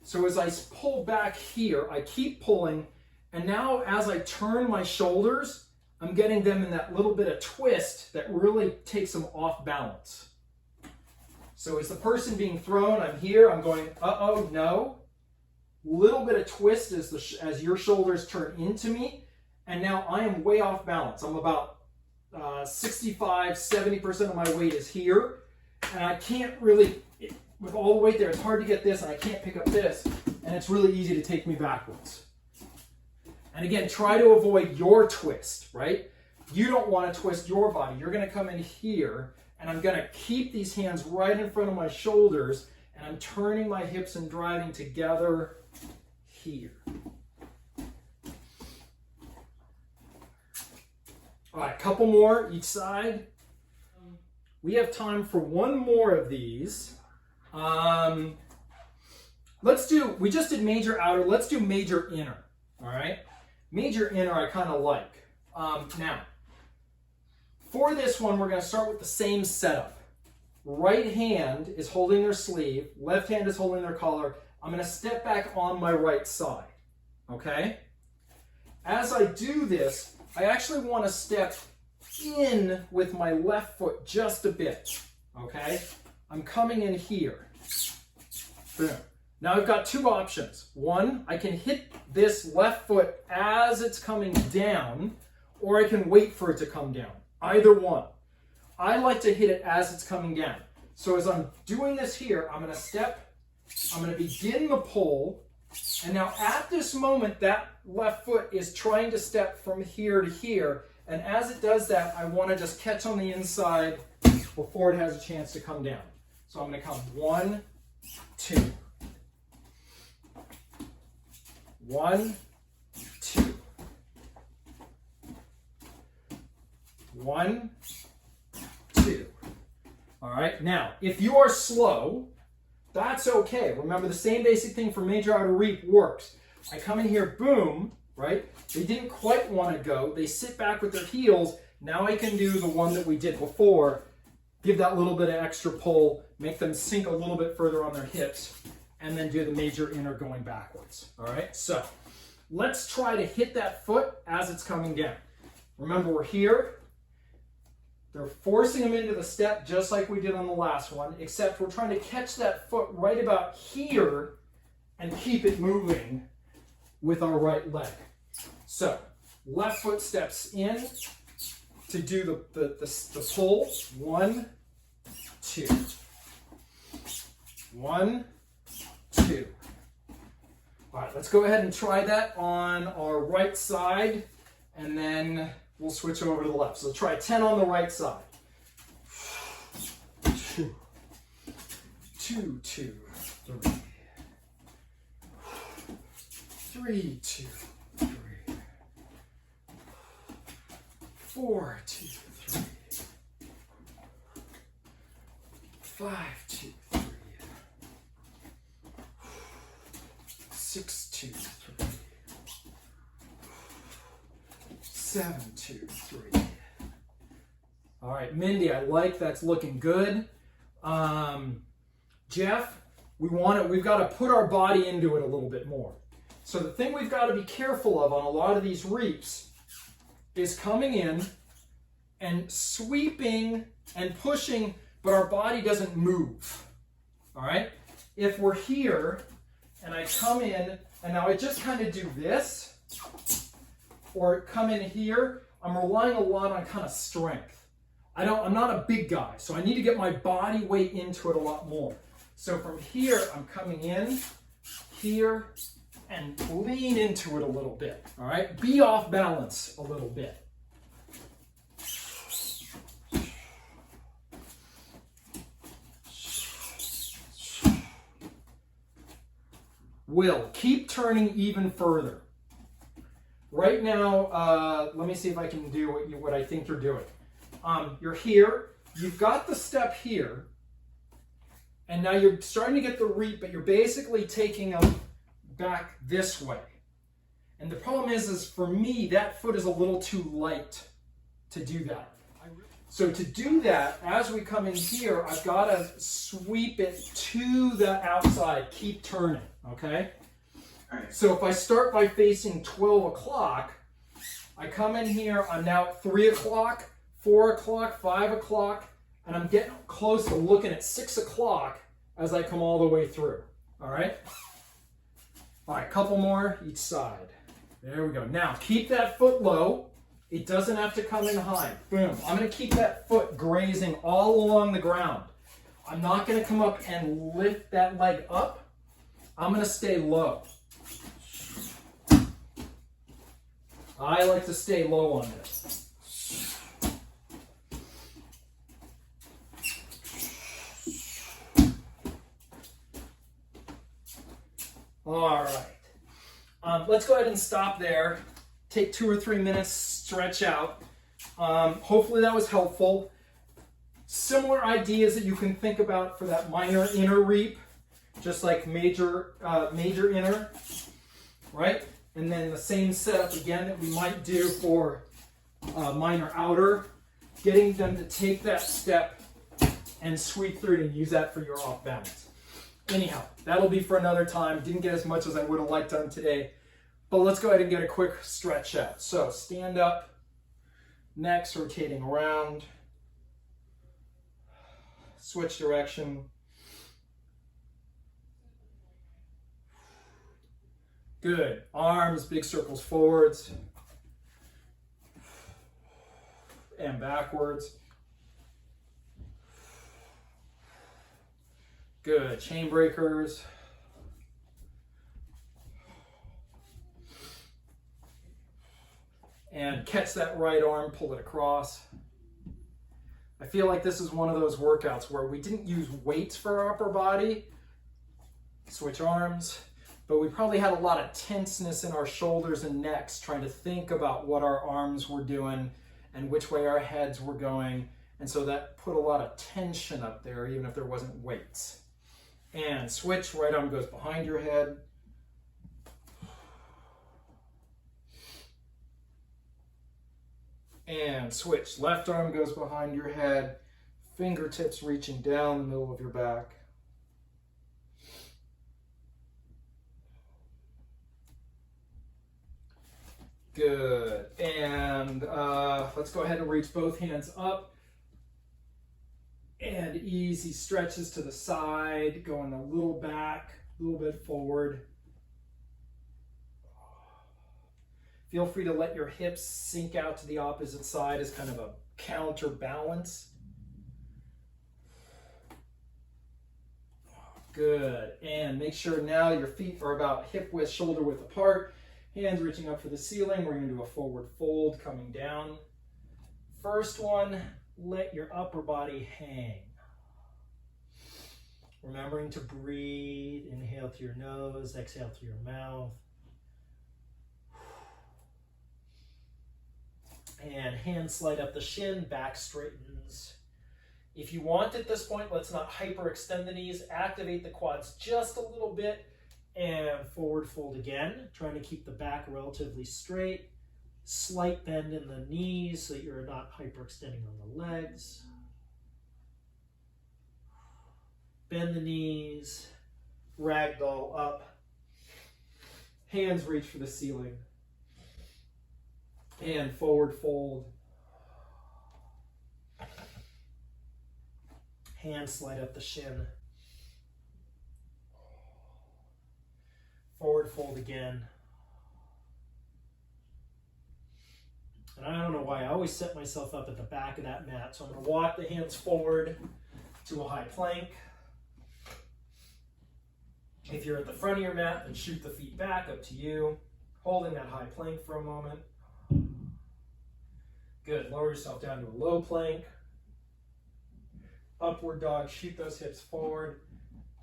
So as I pull back here, I keep pulling, and now as I turn my shoulders, I'm getting them in that little bit of twist that really takes them off balance. So as the person being thrown, I'm here, I'm going, uh-oh, no. Little bit of twist as your shoulders turn into me, and now I am way off balance. I'm about 65, 70% of my weight is here, and I can't really, with all the weight there, it's hard to get this, and I can't pick up this, and it's really easy to take me backwards. And again, try to avoid your twist, right? You don't want to twist your body. You're going to come in here, and I'm going to keep these hands right in front of my shoulders, and I'm turning my hips and driving together here. All right, couple more each side. We have time for one more of these. We just did major outer, let's do major inner, all right? Major inner I kind of like. Now, for this one, we're going to start with the same setup. Right hand is holding their sleeve, left hand is holding their collar. I'm going to step back on my right side, okay? As I do this, I actually want to step in with my left foot just a bit, okay? I'm coming in here. Boom. Now I've got two options. One, I can hit this left foot as it's coming down, or I can wait for it to come down. Either one. I like to hit it as it's coming down. So as I'm doing this here, I'm going to step, I'm going to begin the pull, and now at this moment, that left foot is trying to step from here to here, and as it does that, I want to just catch on the inside before it has a chance to come down. So I'm going to count 1, 2. 1, 2. 1, 2. All right, now, if you are slow, that's okay. Remember, the same basic thing for major outer reap works. I come in here, boom, right? They didn't quite want to go. They sit back with their heels. Now I can do the one that we did before, give that little bit of extra pull, make them sink a little bit further on their hips, and then do the major inner going backwards. All right, so let's try to hit that foot as it's coming down. Remember, we're here. They're forcing them into the step just like we did on the last one, except we're trying to catch that foot right about here and keep it moving with our right leg. So left foot steps in to do the pull. 1, 2. 1, 2. All right, let's go ahead and try that on our right side, and then we'll switch over to the left. So try 10 on the right side. 2, 2, 2, 3. 3, 2, 3. 4, 2, 3. 5, 2, 3. 6, 2, 3. 7, 2, 3. All right, Mindy, I like that's looking good. Jeff, we've got to put our body into it a little bit more. So the thing we've got to be careful of on a lot of these reaps is coming in and sweeping and pushing, but our body doesn't move. All right? If we're here and I come in and now I just kind of do this, or come in here, I'm relying a lot on kind of strength. I'm not a big guy, so I need to get my body weight into it a lot more. So from here, I'm coming in, here, and lean into it a little bit, all right? Be off balance a little bit. Will, keep turning even further. Right now, let me see if I can do what I think you're doing. You're here, you've got the step here, and now you're starting to get the reap, but you're basically taking them back this way. And the problem is for me, that foot is a little too light to do that. So to do that, as we come in here, I've got to sweep it to the outside, keep turning, okay? All right. So if I start by facing 12 o'clock, I come in here, I'm now at 3 o'clock, 4 o'clock, 5 o'clock, and I'm getting close to looking at 6 o'clock as I come all the way through, all right? All right, couple more each side. There we go. Now, keep that foot low. It doesn't have to come in high. Boom. I'm going to keep that foot grazing all along the ground. I'm not going to come up and lift that leg up. I'm going to stay low. I like to stay low on this. All right. Let's go ahead and stop there. Take 2 or 3 minutes, stretch out. Hopefully that was helpful. Similar ideas that you can think about for that minor inner reap, just like major inner, right? And then the same setup again that we might do for minor outer, getting them to take that step and sweep through it and use that for your off balance. Anyhow, that'll be for another time. Didn't get as much as I would have liked done today, but let's go ahead and get a quick stretch out. So stand up, next rotating around, switch direction. Good. Arms, big circles forwards and backwards. Good. Chain breakers. And catch that right arm, pull it across. I feel like this is one of those workouts where we didn't use weights for our upper body. Switch arms. But we probably had a lot of tenseness in our shoulders and necks trying to think about what our arms were doing and which way our heads were going. And so that put a lot of tension up there, even if there wasn't weights. And switch, right arm goes behind your head. And switch, left arm goes behind your head, fingertips reaching down the middle of your back. Good. And let's go ahead and reach both hands up. And easy stretches to the side, going a little back, a little bit forward. Feel free to let your hips sink out to the opposite side as kind of a counterbalance. Good. And make sure now your feet are about hip width, shoulder width apart. Hands reaching up for the ceiling. We're going to do a forward fold coming down. First one, let your upper body hang. Remembering to breathe. Inhale through your nose, exhale through your mouth. And hands slide up the shin, back straightens. If you want at this point, let's not hyperextend the knees. Activate the quads just a little bit and forward fold again, trying to keep the back relatively straight. Slight bend in the knees so that you're not hyperextending on the legs. Bend the knees, ragdoll up. Hands reach for the ceiling. And forward fold. Hands slide up the shin. Forward fold again. And I don't know why, I always set myself up at the back of that mat. So I'm going to walk the hands forward to a high plank. If you're at the front of your mat, then shoot the feet back, up to you. Holding that high plank for a moment. Good, lower yourself down to a low plank. Upward dog, shoot those hips forward.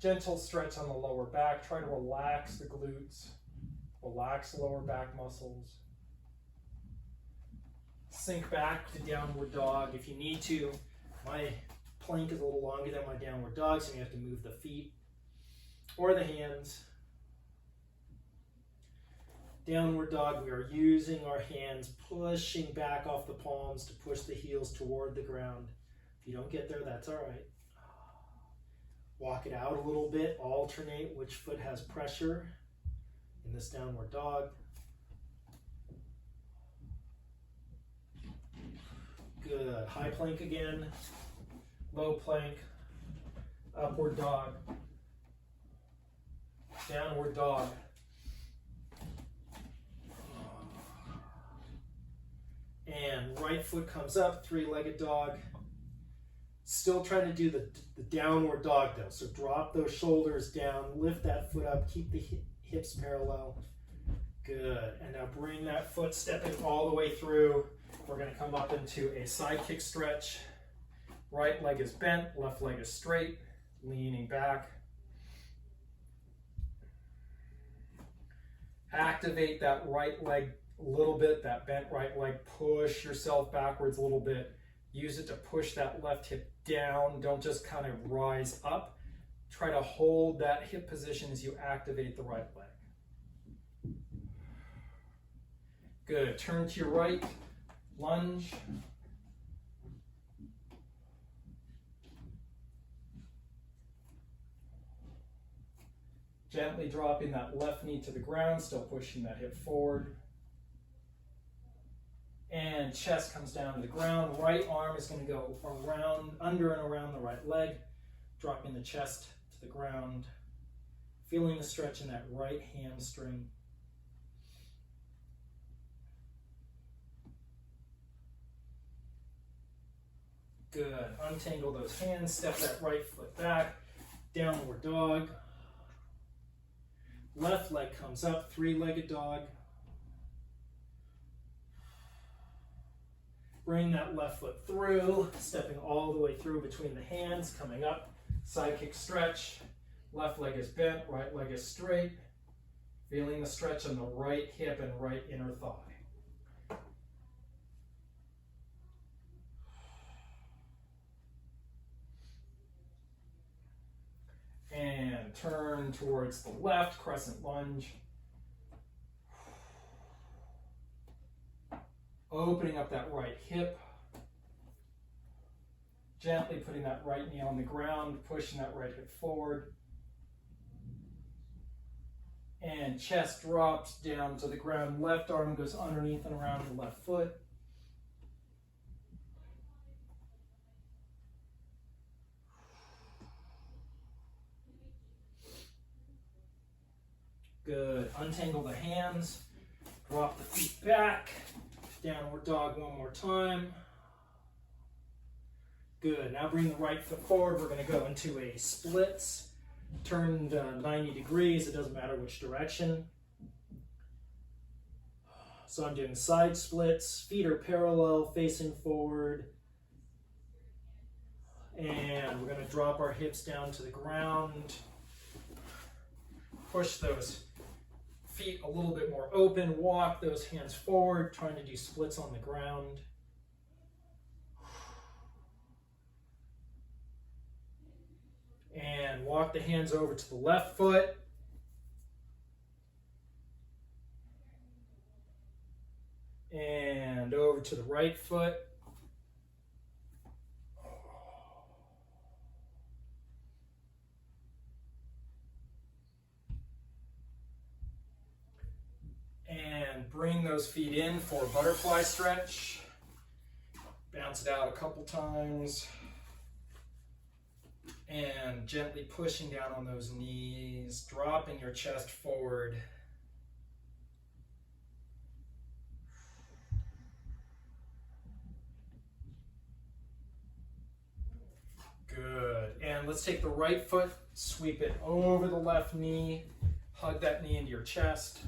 Gentle stretch on the lower back. Try to relax the glutes. Relax the lower back muscles. Sink back to downward dog if you need to. My plank is a little longer than my downward dog, so you have to move the feet or the hands. Downward dog, we are using our hands, pushing back off the palms to push the heels toward the ground. If you don't get there, that's all right. Walk it out a little bit, alternate which foot has pressure in this downward dog. Good, high plank again, low plank, upward dog, downward dog. And right foot comes up, three-legged dog. Still trying to do the downward dog though. So drop those shoulders down, lift that foot up, keep the hips parallel. Good, and now bring that foot stepping all the way through. We're gonna come up into a side kick stretch. Right leg is bent, left leg is straight, leaning back. Activate that right leg a little bit, that bent right leg. Push yourself backwards a little bit. Use it to push that left hip down. Don't just kind of rise up. Try to hold that hip position as you activate the right leg. Good. Turn to your right. Lunge. Gently dropping that left knee to the ground, still pushing that hip forward. And chest comes down to the ground. Right arm is going to go around, under and around the right leg, dropping the chest to the ground. Feeling the stretch in that right hamstring. Good. Untangle those hands, step that right foot back, downward dog. Left leg comes up, three-legged dog. Bring that left foot through, stepping all the way through between the hands, coming up, side kick stretch. Left leg is bent, right leg is straight. Feeling the stretch on the right hip and right inner thigh. And turn towards the left, crescent lunge. Opening up that right hip. Gently putting that right knee on the ground, pushing that right hip forward. And chest drops down to the ground. Left arm goes underneath and around the left foot. Good. Untangle the hands. Drop the feet back. Downward dog one more time. Good. Now bring the right foot forward. We're going to go into a splits. Turned 90 degrees. It doesn't matter which direction. So I'm doing side splits. Feet are parallel, facing forward. And we're going to drop our hips down to the ground. Push those feet a little bit more open. Walk those hands forward, trying to do splits on the ground. And walk the hands over to the left foot. And over to the right foot. And bring those feet in for a butterfly stretch. Bounce it out a couple times. And gently pushing down on those knees, dropping your chest forward. Good. And let's take the right foot, sweep it over the left knee, hug that knee into your chest.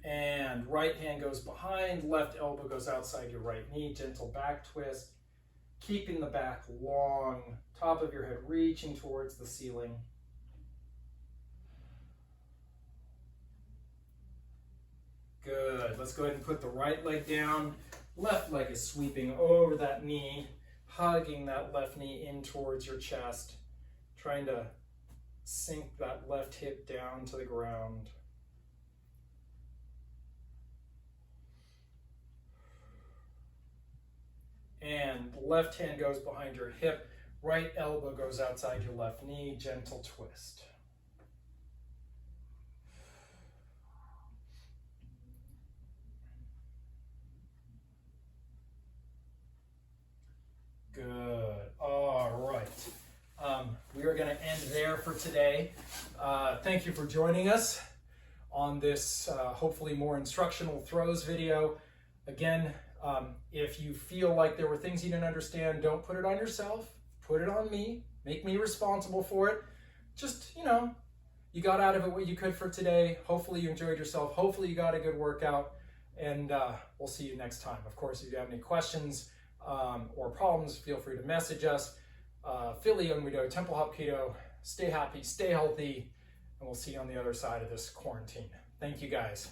And right hand goes behind, left elbow goes outside your right knee, gentle back twist, keeping the back long, top of your head reaching towards the ceiling. Good. Let's go ahead and put the right leg down. Left leg is sweeping over that knee, hugging that left knee in towards your chest, trying to sink that left hip down to the ground. And left hand goes behind your hip, right elbow goes outside your left knee, gentle twist. Good. All right. We are going to end there for today. Thank you for joining us on this hopefully more instructional throws video. Again, if you feel like there were things you didn't understand, don't put it on yourself. Put it on me. Make me responsible for it. Just, you got out of it what you could for today. Hopefully you enjoyed yourself. Hopefully you got a good workout. And we'll see you next time. Of course, if you have any questions or problems, feel free to message us. Philly Yongmudo, Temple Hop Keto. Stay happy, stay healthy, and we'll see you on the other side of this quarantine. Thank you, guys.